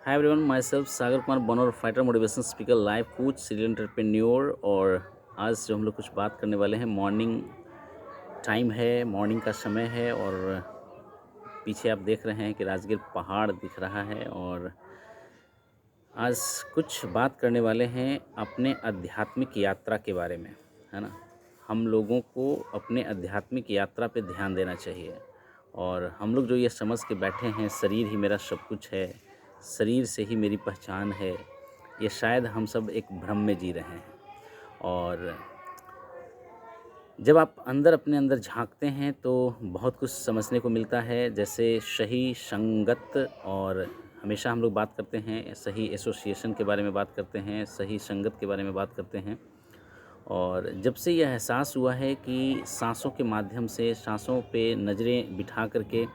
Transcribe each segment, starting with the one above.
हाय everyone, myself Sagar Kumar Banor, fighter, motivation speaker, life coach, serial entrepreneur. और आज जो हम लोग कुछ बात करने वाले हैं, मॉर्निंग टाइम है, मॉर्निंग का समय है और पीछे आप देख रहे हैं कि राजगीर पहाड़ दिख रहा है। और आज कुछ बात करने वाले हैं अपने आध्यात्मिक यात्रा के बारे में, है ना। हम लोगों को अपने आध्यात्मिक यात्रा पे ध्यान देना चाहिए। और हम लोग जो ये समझ के बैठे हैं शरीर ही मेरा सब कुछ है, शरीर से ही मेरी पहचान है, ये शायद हम सब एक भ्रम में जी रहे हैं। और जब आप अपने अंदर झांकते हैं तो बहुत कुछ समझने को मिलता है, जैसे सही संगत। और हमेशा हम लोग बात करते हैं सही एसोसिएशन के बारे में, बात करते हैं सही संगत के बारे में, बात करते हैं। और जब से यह एहसास हुआ है कि सांसों के माध्यम से, सांसों पे नज़रें बिठा करके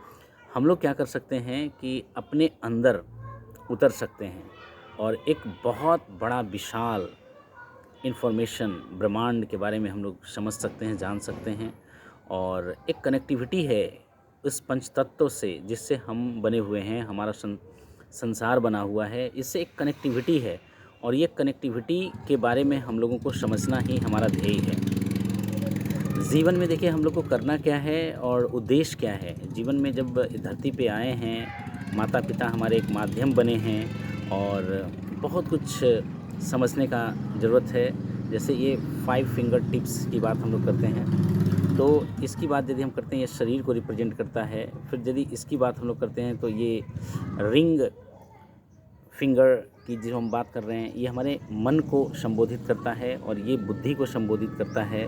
हम लोग क्या कर सकते हैं कि अपने अंदर उतर सकते हैं और एक बहुत बड़ा विशाल इन्फॉर्मेशन ब्रह्मांड के बारे में हम लोग समझ सकते हैं, जान सकते हैं। और एक कनेक्टिविटी है उस पंच तत्व से जिससे हम बने हुए हैं, हमारा संसार बना हुआ है, इससे एक कनेक्टिविटी है। और ये कनेक्टिविटी के बारे में हम लोगों को समझना ही हमारा ध्येय है। जीवन में देखिए हम लोग को करना क्या है और उद्देश्य क्या है। जीवन में जब धरती पे आए हैं, माता पिता हमारे एक माध्यम बने हैं और बहुत कुछ समझने का ज़रूरत है। जैसे ये 5 फिंगर टिप्स की बात हम लोग करते हैं, तो इसकी बात यदि हम करते हैं ये शरीर को रिप्रेजेंट करता है। फिर यदि इसकी बात हम लोग करते हैं तो ये रिंग फिंगर की जो हम बात कर रहे हैं, ये हमारे मन को संबोधित करता है और ये बुद्धि को संबोधित करता है।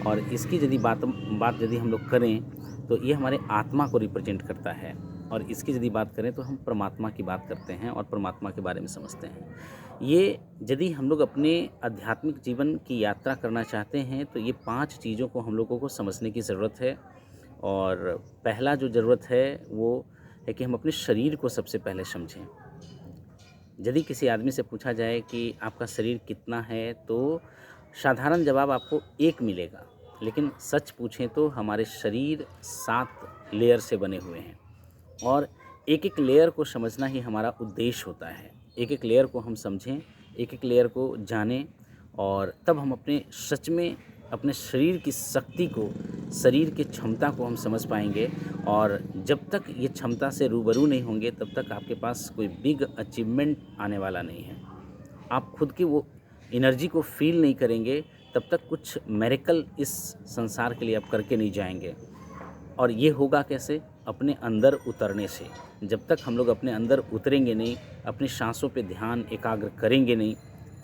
और इसकी यदि बात यदि हम लोग करें तो ये हमारे आत्मा को रिप्रेजेंट करता है। और इसकी यदि बात करें तो हम परमात्मा की बात करते हैं और परमात्मा के बारे में समझते हैं। ये यदि हम लोग अपने आध्यात्मिक जीवन की यात्रा करना चाहते हैं तो ये 5 चीज़ों को हम लोगों को समझने की ज़रूरत है। और पहला जो ज़रूरत है वो है कि हम अपने शरीर को सबसे पहले समझें। यदि किसी आदमी से पूछा जाए कि आपका शरीर कितना है तो साधारण जवाब आपको 1 मिलेगा, लेकिन सच पूछें तो हमारे शरीर 7 लेयर से बने हुए हैं। और एक-एक लेयर को समझना ही हमारा उद्देश्य होता है। एक-एक लेयर को हम समझें, एक-एक लेयर को जानें और तब हम अपने सच में अपने शरीर की शक्ति को, शरीर की क्षमता को हम समझ पाएँगे। और जब तक ये क्षमता से रूबरू नहीं होंगे तब तक आपके पास कोई बिग अचीवमेंट आने वाला नहीं है। आप खुद की वो एनर्जी को फ़ील नहीं करेंगे तब तक कुछ मिरेकल इस संसार के लिए आप करके नहीं जाएँगे। और ये होगा कैसे? अपने अंदर उतरने से। जब तक हम लोग अपने अंदर उतरेंगे नहीं, अपनी साँसों पे ध्यान एकाग्र करेंगे नहीं,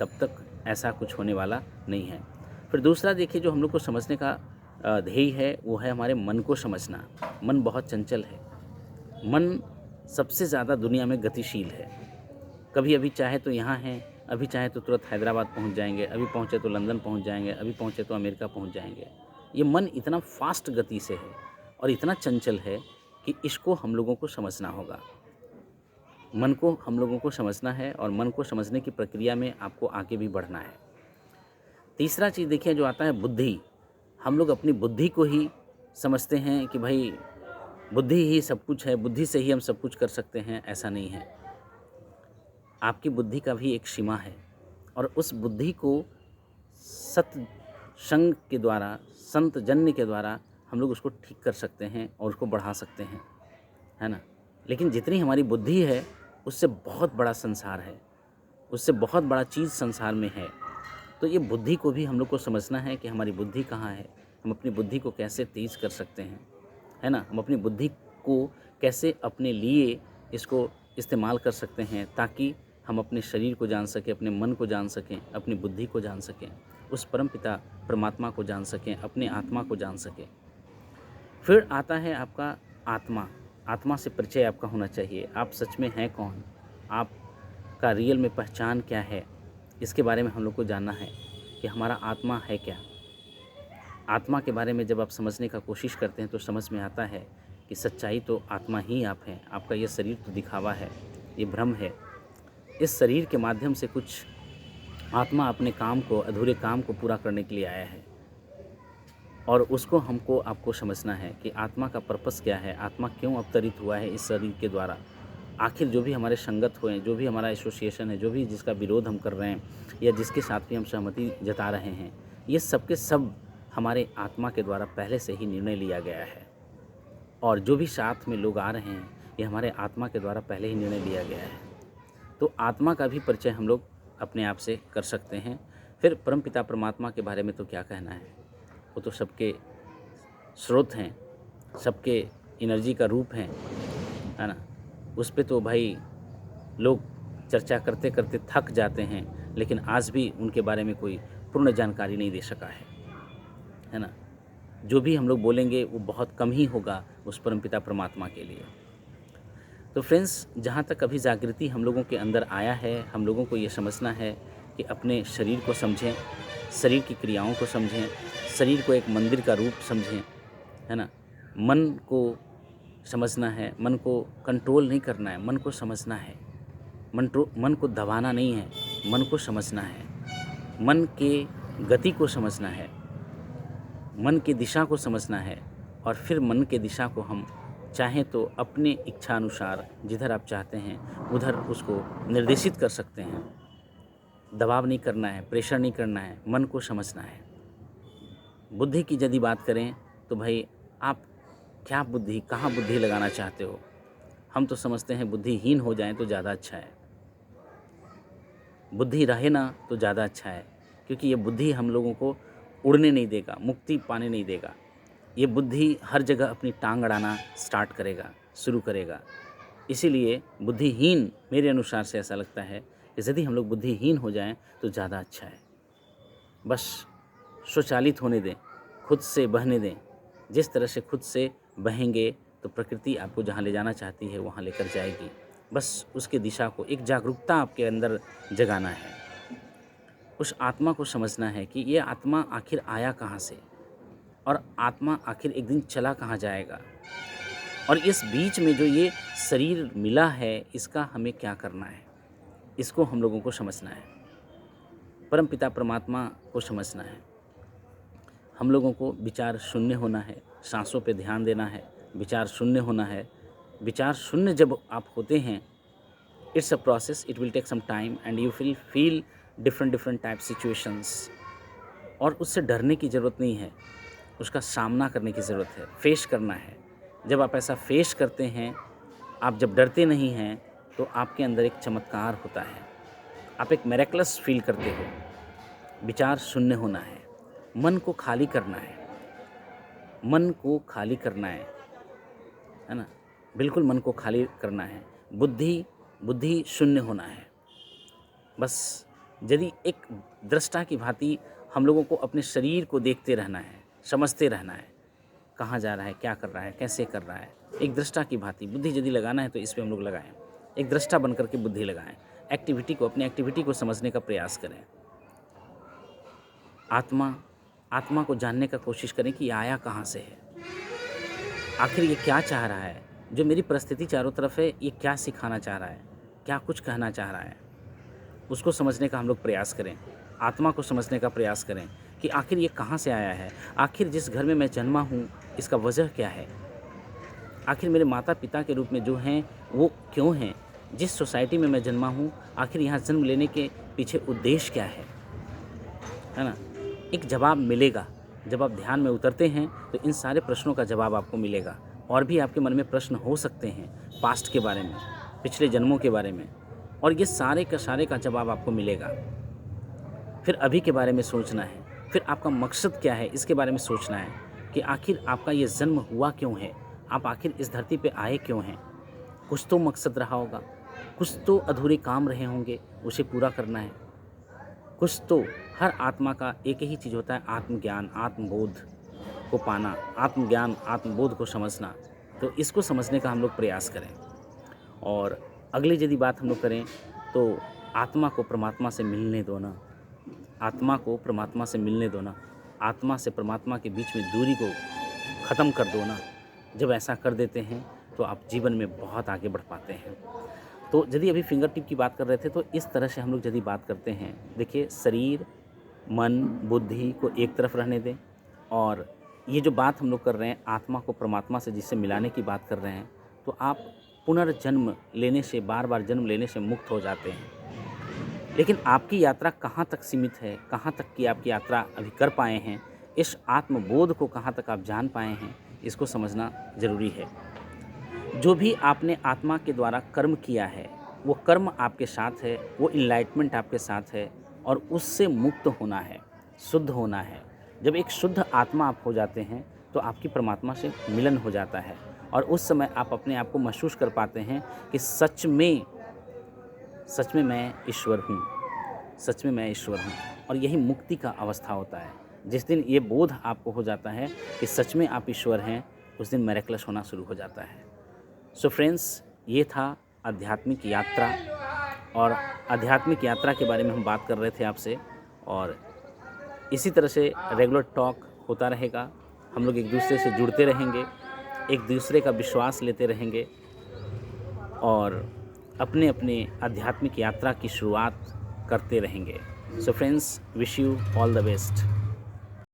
तब तक ऐसा कुछ होने वाला नहीं है। फिर दूसरा देखिए जो हम लोग को समझने का ध्येय है वो है हमारे मन को समझना। मन बहुत चंचल है। मन सबसे ज़्यादा दुनिया में गतिशील है। कभी अभी चाहे तो यहाँ हैं, अभी चाहे तो तुरंत हैदराबाद पहुँच जाएँगे, अभी पहुँचे तो लंदन पहुँच जाएँगे, अभी पहुँचे तो अमेरिका पहुँच जाएँगे। ये मन इतना फ़ास्ट गति से है और इतना चंचल है कि इसको हम लोगों को समझना होगा। मन को हम लोगों को समझना है और मन को समझने की प्रक्रिया में आपको आगे भी बढ़ना है। तीसरा चीज़ देखिए जो आता है बुद्धि। हम लोग अपनी बुद्धि को ही समझते हैं कि भाई बुद्धि ही सब कुछ है, बुद्धि से ही हम सब कुछ कर सकते हैं, ऐसा नहीं है। आपकी बुद्धि का भी एक सीमा है और उस बुद्धि को सत्संग के द्वारा, संत जन्य के द्वारा हम लोग उसको ठीक कर सकते हैं और उसको बढ़ा सकते हैं, है ना। लेकिन जितनी हमारी बुद्धि है उससे बहुत बड़ा संसार है, उससे बहुत बड़ा चीज़ संसार में है। तो ये बुद्धि को भी हम लोग को समझना है कि हमारी बुद्धि कहाँ है, हम अपनी बुद्धि को कैसे तेज़ कर सकते हैं, है ना। हम अपनी बुद्धि को कैसे अपने लिए इसको इस्तेमाल कर सकते हैं ताकि हम अपने शरीर को जान सकें, अपने मन को जान सकें, अपनी बुद्धि को जान सकें, उस परमपिता परमात्मा को जान सकें, अपने आत्मा को जान सकें। फिर आता है आपका आत्मा। आत्मा से परिचय आपका होना चाहिए। आप सच में हैं कौन? आपका रियल में पहचान क्या है? इसके बारे में हम लोग को जानना है कि हमारा आत्मा है क्या? आत्मा के बारे में जब आप समझने का कोशिश करते हैं तो समझ में आता है कि सच्चाई तो आत्मा ही आप हैं। आपका ये शरीर तो दिखावा है, ये भ्रम है। इस शरीर के माध्यम से कुछ आत्मा अपने काम को, अधूरे काम को पूरा करने के लिए आया है और उसको आपको समझना है कि आत्मा का पर्पस क्या है, आत्मा क्यों अवतरित हुआ है इस शरीर के द्वारा। आखिर जो भी हमारे संगत हुए, जो भी हमारा एसोसिएशन है, जो भी जिसका विरोध हम कर रहे हैं या जिसके साथ भी हम सहमति जता रहे हैं, ये सब के सब हमारे आत्मा के द्वारा पहले से ही निर्णय लिया गया है। और जो भी साथ में लोग आ रहे हैं, ये हमारे आत्मा के द्वारा पहले ही निर्णय लिया गया है। तो आत्मा का भी परिचय हम लोग अपने आप से कर सकते हैं। फिर परमपिता परमात्मा के बारे में तो क्या कहना है, वो तो सबके स्रोत हैं, सबके एनर्जी का रूप हैं, है ना। उस पे तो भाई लोग चर्चा करते करते थक जाते हैं, लेकिन आज भी उनके बारे में कोई पूर्ण जानकारी नहीं दे सका है ना। जो भी हम लोग बोलेंगे वो बहुत कम ही होगा उस परमपिता परमात्मा के लिए। तो फ्रेंड्स, जहाँ तक अभी जागृति हम लोगों के अंदर आया है, हम लोगों को ये समझना है कि अपने शरीर को समझें, शरीर की क्रियाओं को समझें, शरीर को एक मंदिर का रूप समझें, है ना। मन को समझना है, मन को कंट्रोल नहीं करना है, मन को समझना है। मन को दबाना नहीं है, मन को समझना है। मन के गति को समझना है, मन की दिशा को समझना है। और फिर मन के दिशा को हम चाहें तो अपने इच्छा अनुसार जिधर आप चाहते हैं उधर उसको निर्देशित कर सकते हैं। दबाव नहीं करना है, प्रेशर नहीं करना है, मन को समझना है। बुद्धि की यदि बात करें तो भाई आप क्या बुद्धि, कहाँ बुद्धि लगाना चाहते हो। हम तो समझते हैं बुद्धिहीन हो जाएं तो ज़्यादा अच्छा है, बुद्धि रहे ना तो ज़्यादा अच्छा है, क्योंकि ये बुद्धि हम लोगों को उड़ने नहीं देगा, मुक्ति पाने नहीं देगा। ये बुद्धि हर जगह अपनी टांग अड़ाना स्टार्ट करेगा, शुरू करेगा। इसीलिए बुद्धिहीन, मेरे अनुसार से ऐसा लगता है कि यदि हम लोग बुद्धिहीन हो जाएं तो ज़्यादा अच्छा है। बस स्वचालित होने दें, खुद से बहने दें। जिस तरह से खुद से बहेंगे तो प्रकृति आपको जहाँ ले जाना चाहती है वहाँ लेकर जाएगी। बस उसकी दिशा को, एक जागरूकता आपके अंदर जगाना है। उस आत्मा को समझना है कि ये आत्मा आखिर आया कहाँ से और आत्मा आखिर एक दिन चला कहाँ जाएगा, और इस बीच में जो ये शरीर मिला है इसका हमें क्या करना है, इसको हम लोगों को समझना है। परमपिता परमात्मा को समझना है। हम लोगों को विचार शून्य होना है, सांसों पे ध्यान देना है, विचार शून्य होना है। विचार शून्य जब आप होते हैं, it's a process, it will take some time and you will feel different type situations. और उससे डरने की ज़रूरत नहीं है, उसका सामना करने की ज़रूरत है, फेस करना है। जब आप ऐसा फेस करते हैं, आप जब डरते नहीं हैं, तो आपके अंदर एक चमत्कार होता है, आप एक मिरेकलस फील करते हो। विचार शून्य होना है, मन को खाली करना है, मन को खाली करना है ना, बिल्कुल मन को खाली करना है। बुद्धि शून्य होना है। बस यदि एक दृष्टा की भांति हम लोगों को अपने शरीर को देखते रहना है, समझते रहना है, कहाँ जा रहा है, क्या कर रहा है, कैसे कर रहा है। एक दृष्टा की भांति बुद्धि यदि लगाना है तो इस पे हम लोग लगाएं, एक दृष्टा बन करके बुद्धि लगाएं। एक्टिविटी को, अपनी एक्टिविटी को समझने का प्रयास करें। आत्मा को जानने का कोशिश करें कि आया कहाँ से है, आखिर ये क्या चाह रहा है। जो मेरी परिस्थिति चारों तरफ है, ये क्या सिखाना चाह रहा है, क्या कुछ कहना चाह रहा है, उसको समझने का हम लोग प्रयास करें। आत्मा को समझने का प्रयास करें कि आखिर ये कहाँ से आया है, आखिर जिस घर में मैं जन्मा हूँ इसका वजह क्या है, आखिर मेरे माता पिता के रूप में जो हैं वो क्यों हैं, जिस सोसाइटी में मैं जन्मा हूँ आखिर यहाँ जन्म लेने के पीछे उद्देश्य क्या है ना। एक जवाब मिलेगा जब आप ध्यान में उतरते हैं, तो इन सारे प्रश्नों का जवाब आपको मिलेगा। और भी आपके मन में प्रश्न हो सकते हैं पास्ट के बारे में, पिछले जन्मों के बारे में, और ये सारे का जवाब आपको मिलेगा। फिर अभी के बारे में सोचना है, फिर आपका मकसद क्या है इसके बारे में सोचना है कि आखिर आपका ये जन्म हुआ क्यों है, आप आखिर इस धरती पे आए क्यों हैं। कुछ तो मकसद रहा होगा, कुछ तो अधूरे काम रहे होंगे, उसे पूरा करना है। कुछ तो, हर आत्मा का एक ही चीज़ होता है, आत्मज्ञान, आत्मबोध को पाना, आत्मज्ञान, आत्मबोध को समझना। तो इसको समझने का हम लोग प्रयास करें। और अगली यदि बात हम लोग करें तो आत्मा को परमात्मा से मिलने दो ना, आत्मा को परमात्मा से मिलने दो ना, आत्मा से परमात्मा के बीच में दूरी को ख़त्म कर दो ना। जब ऐसा कर देते हैं तो आप जीवन में बहुत आगे बढ़ पाते हैं। तो यदि अभी फिंगर टिप की बात कर रहे थे, तो इस तरह से हम लोग यदि बात करते हैं, देखिए शरीर, मन, बुद्धि को एक तरफ रहने दें, और ये जो बात हम लोग कर रहे हैं आत्मा को परमात्मा से जिससे मिलाने की बात कर रहे हैं, तो आप पुनर्जन्म लेने से, बार-बार जन्म लेने से मुक्त हो जाते हैं। लेकिन आपकी यात्रा कहाँ तक सीमित है, कहाँ तक की आपकी यात्रा अभी कर पाए हैं, इस आत्मबोध को कहाँ तक आप जान पाए हैं, इसको समझना ज़रूरी है। जो भी आपने आत्मा के द्वारा कर्म किया है, वो कर्म आपके साथ है, वो एनलाइटमेंट आपके साथ है और उससे मुक्त होना है, शुद्ध होना है। जब एक शुद्ध आत्मा आप हो जाते हैं, तो आपकी परमात्मा से मिलन हो जाता है और उस समय आप अपने आप को महसूस कर पाते हैं कि सच में मैं ईश्वर हूँ, सच में मैं ईश्वर हूँ। और यही मुक्ति का अवस्था होता है। जिस दिन ये बोध आपको हो जाता है कि सच में आप ईश्वर हैं, उस दिन मिरेकल्स होना शुरू हो जाता है। सो फ्रेंड्स, ये था आध्यात्मिक यात्रा और आध्यात्मिक यात्रा के बारे में हम बात कर रहे थे आपसे और इसी तरह से रेगुलर टॉक होता रहेगा। हम लोग एक दूसरे से जुड़ते रहेंगे, एक दूसरे का विश्वास लेते रहेंगे और अपने आध्यात्मिक यात्रा की शुरुआत करते रहेंगे। So friends, wish you all the best.